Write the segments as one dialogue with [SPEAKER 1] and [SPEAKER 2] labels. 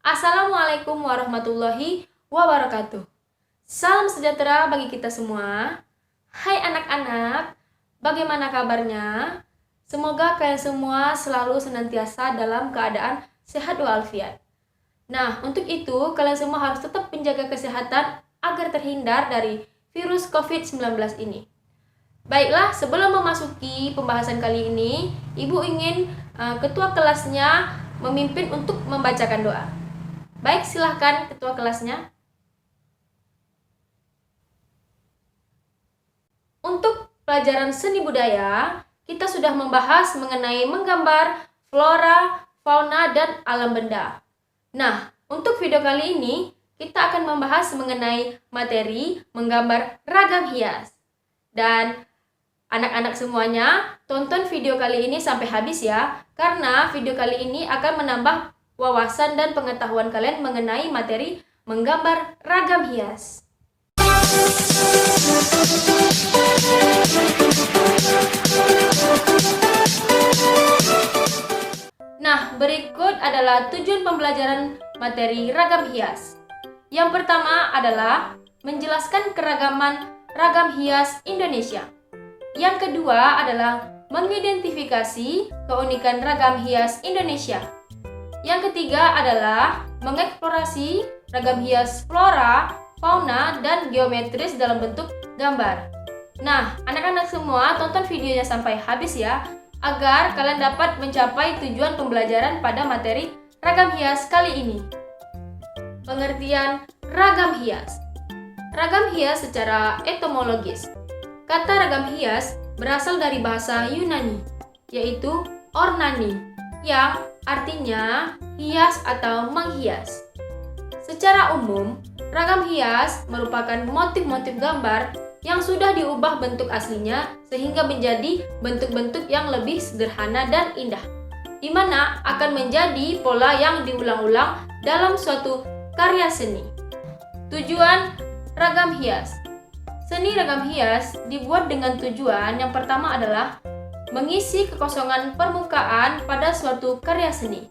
[SPEAKER 1] Assalamualaikum warahmatullahi wabarakatuh. Salam sejahtera bagi kita semua. Hai anak-anak, bagaimana kabarnya? Semoga kalian semua selalu senantiasa dalam keadaan sehat walafiat. Nah, untuk itu kalian semua harus tetap menjaga kesehatan agar terhindar dari virus COVID-19 ini. Baiklah, sebelum memasuki pembahasan kali ini, Ibu ingin ketua kelasnya memimpin untuk membacakan doa. Baik, silahkan ketua kelasnya. Untuk pelajaran seni budaya, kita sudah membahas mengenai menggambar flora, fauna, dan alam benda. Nah, untuk video kali ini, kita akan membahas mengenai materi menggambar ragam hias. Dan anak-anak semuanya, tonton video kali ini sampai habis ya, karena video kali ini akan menambah wawasan dan pengetahuan kalian mengenai materi menggambar ragam hias. Nah, berikut adalah tujuan pembelajaran materi ragam hias. Yang pertama adalah menjelaskan keragaman ragam hias Indonesia. Yang kedua adalah mengidentifikasi keunikan ragam hias Indonesia. Yang ketiga adalah mengeksplorasi ragam hias flora, fauna, dan geometris dalam bentuk gambar. Nah, anak-anak semua tonton videonya sampai habis ya, agar kalian dapat mencapai tujuan pembelajaran pada materi ragam hias kali ini. Pengertian ragam hias. Ragam hias secara etimologis. Kata ragam hias berasal dari bahasa Yunani, yaitu ornani, yang artinya hias atau menghias. Secara umum, ragam hias merupakan motif-motif gambar yang sudah diubah bentuk aslinya sehingga menjadi bentuk-bentuk yang lebih sederhana dan indah, di mana akan menjadi pola yang diulang-ulang dalam suatu karya seni. Tujuan ragam hias. Seni ragam hias dibuat dengan tujuan yang pertama adalah mengisi kekosongan permukaan pada suatu karya seni.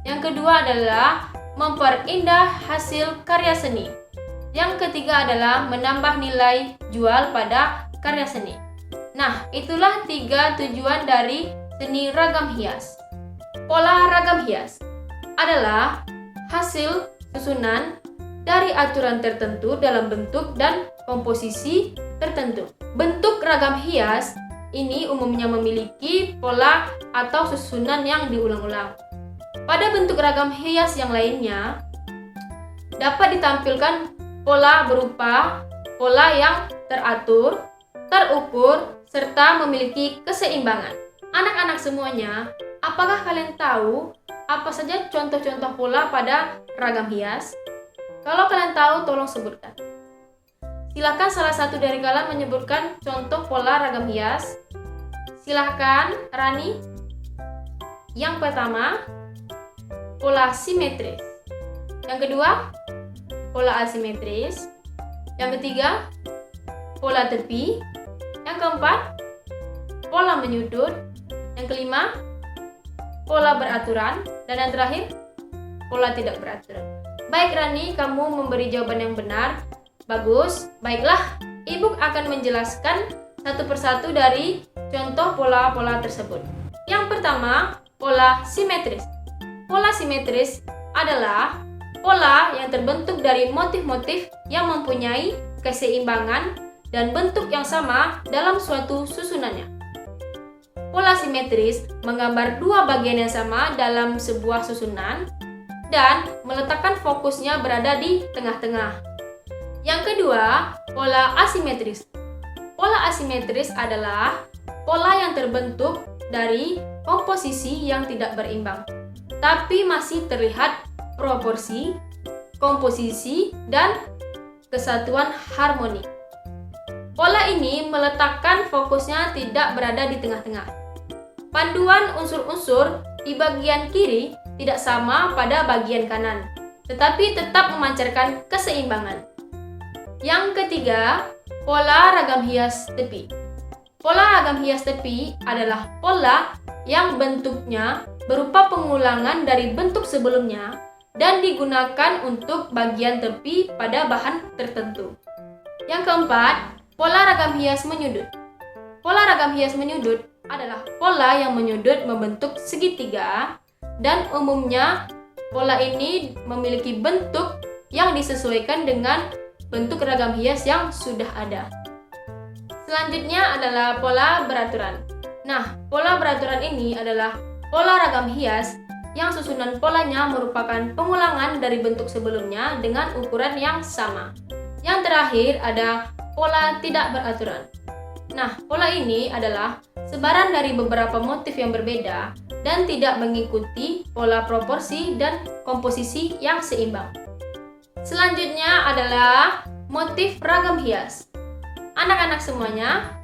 [SPEAKER 1] Yang kedua adalah memperindah hasil karya seni. Yang ketiga adalah menambah nilai jual pada karya seni. Nah, itulah 3 tujuan dari seni ragam hias. Pola ragam hias adalah hasil susunan dari aturan tertentu dalam bentuk dan komposisi tertentu. Bentuk ragam hias ini umumnya memiliki pola atau susunan yang diulang-ulang. Pada bentuk ragam hias yang lainnya, dapat ditampilkan pola berupa pola yang teratur, terukur, serta memiliki keseimbangan. Anak-anak semuanya, apakah kalian tahu apa saja contoh-contoh pola pada ragam hias? Kalau kalian tahu, tolong sebutkan. Silakan salah satu dari kalian menyebutkan contoh pola ragam hias. Silahkan, Rani. Yang pertama, pola simetris. Yang kedua, pola asimetris. Yang ketiga, pola tepi. Yang keempat, pola menyudut. Yang kelima, pola beraturan. Dan yang terakhir, pola tidak beraturan. Baik Rani, kamu memberi jawaban yang benar. Bagus, baiklah, Ibu akan menjelaskan satu persatu dari contoh pola-pola tersebut. Yang pertama, pola simetris. Pola simetris adalah pola yang terbentuk dari motif-motif yang mempunyai keseimbangan dan bentuk yang sama dalam suatu susunannya. Pola simetris menggambar dua bagian yang sama dalam sebuah susunan dan meletakkan fokusnya berada di tengah-tengah. Yang kedua, pola asimetris. Pola asimetris adalah pola yang terbentuk dari komposisi yang tidak berimbang, tapi masih terlihat proporsi, komposisi, dan kesatuan harmoni. Pola ini meletakkan fokusnya tidak berada di tengah-tengah. Panduan unsur-unsur di bagian kiri tidak sama pada bagian kanan, tetapi tetap memancarkan keseimbangan. Yang ketiga, pola ragam hias tepi. Pola ragam hias tepi adalah pola yang bentuknya berupa pengulangan dari bentuk sebelumnya dan digunakan untuk bagian tepi pada bahan tertentu. Yang keempat, pola ragam hias menyudut. Pola ragam hias menyudut adalah pola yang menyudut membentuk segitiga, dan umumnya pola ini memiliki bentuk yang disesuaikan dengan bentuk ragam hias yang sudah ada. Selanjutnya adalah pola beraturan. Nah, pola beraturan ini adalah pola ragam hias yang susunan polanya merupakan pengulangan dari bentuk sebelumnya dengan ukuran yang sama. Yang terakhir ada pola tidak beraturan. Nah, pola ini adalah sebaran dari beberapa motif yang berbeda dan tidak mengikuti pola proporsi dan komposisi yang seimbang. Selanjutnya adalah motif ragam hias. Anak-anak semuanya,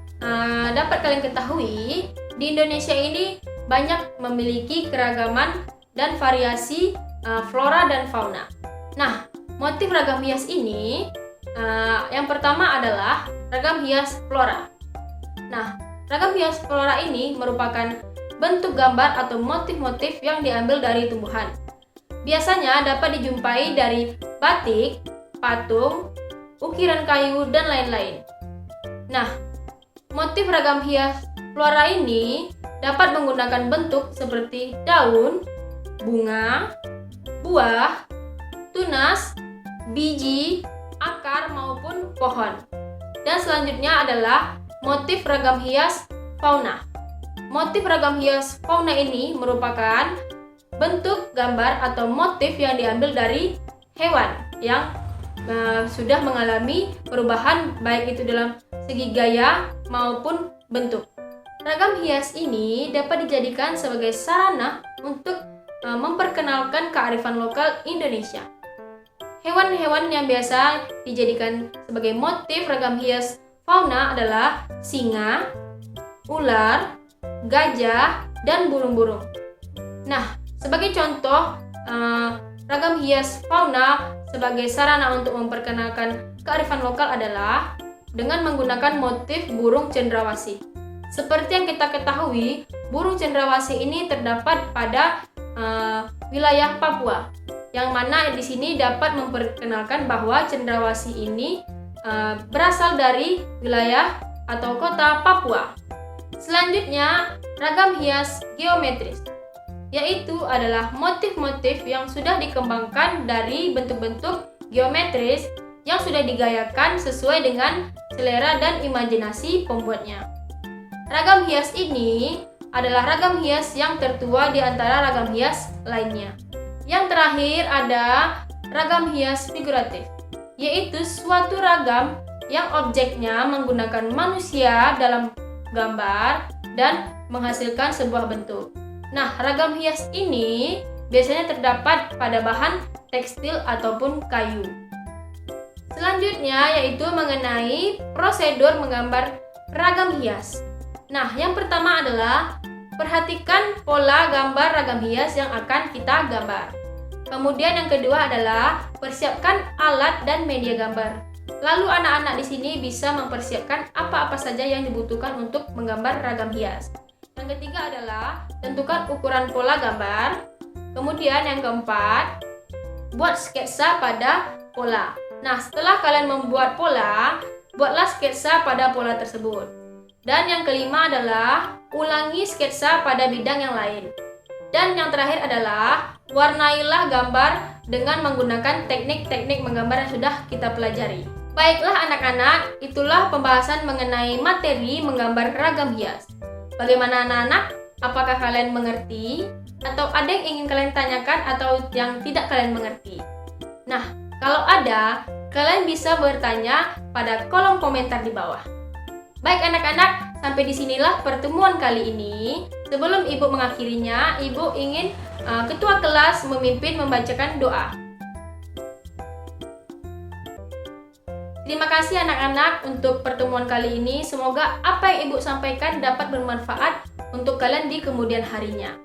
[SPEAKER 1] dapat kalian ketahui, di Indonesia ini banyak memiliki keragaman dan variasi flora dan fauna. Nah, motif ragam hias ini yang pertama adalah ragam hias flora. Nah, ragam hias flora ini merupakan bentuk gambar atau motif-motif yang diambil dari tumbuhan. Biasanya dapat dijumpai dari batik, patung, ukiran kayu, dan lain-lain. Nah, motif ragam hias flora ini dapat menggunakan bentuk seperti daun, bunga, buah, tunas, biji, akar maupun pohon. Dan selanjutnya adalah motif ragam hias fauna. Motif ragam hias fauna ini merupakan bentuk gambar atau motif yang diambil dari hewan yang sudah mengalami perubahan baik itu dalam segi gaya maupun bentuk. Ragam hias ini dapat dijadikan sebagai sarana untuk memperkenalkan kearifan lokal Indonesia. Hewan-hewan yang biasa dijadikan sebagai motif ragam hias fauna adalah singa, ular, gajah, dan burung-burung. Nah, sebagai contoh, ragam hias fauna sebagai sarana untuk memperkenalkan kearifan lokal adalah dengan menggunakan motif burung cendrawasih. Seperti yang kita ketahui, burung cendrawasih ini terdapat pada wilayah Papua, yang mana di sini dapat memperkenalkan bahwa cendrawasih ini berasal dari wilayah atau kota Papua. Selanjutnya, ragam hias geometris, yaitu adalah motif-motif yang sudah dikembangkan dari bentuk-bentuk geometris yang sudah digayakan sesuai dengan selera dan imajinasi pembuatnya. Ragam hias ini adalah ragam hias yang tertua di antara ragam hias lainnya. Yang terakhir ada ragam hias figuratif, yaitu suatu ragam yang objeknya menggunakan manusia dalam gambar dan menghasilkan sebuah bentuk. Nah, ragam hias ini biasanya terdapat pada bahan tekstil ataupun kayu. Selanjutnya yaitu mengenai prosedur menggambar ragam hias. Nah, yang pertama adalah perhatikan pola gambar ragam hias yang akan kita gambar. Kemudian yang kedua adalah persiapkan alat dan media gambar. Lalu anak-anak di sini bisa mempersiapkan apa-apa saja yang dibutuhkan untuk menggambar ragam hias. Yang ketiga adalah tentukan ukuran pola gambar. Kemudian yang keempat, buat sketsa pada pola. Nah, setelah kalian membuat pola, buatlah sketsa pada pola tersebut. Dan yang kelima adalah ulangi sketsa pada bidang yang lain. Dan yang terakhir adalah warnailah gambar dengan menggunakan teknik-teknik menggambar yang sudah kita pelajari. Baiklah anak-anak, itulah pembahasan mengenai materi menggambar ragam hias. Bagaimana anak-anak? Apakah kalian mengerti? Atau ada yang ingin kalian tanyakan atau yang tidak kalian mengerti? Nah, kalau ada, kalian bisa bertanya pada kolom komentar di bawah. Baik anak-anak, sampai disinilah pertemuan kali ini. Sebelum Ibu mengakhirinya, Ibu ingin ketua kelas memimpin membacakan doa. Terima kasih anak-anak untuk pertemuan kali ini. Semoga apa yang Ibu sampaikan dapat bermanfaat untuk kalian di kemudian harinya.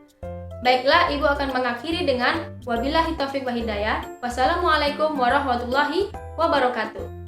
[SPEAKER 1] Baiklah, Ibu akan mengakhiri dengan wabillahi taufiq wa hidayah. Wassalamualaikum warahmatullahi wabarakatuh.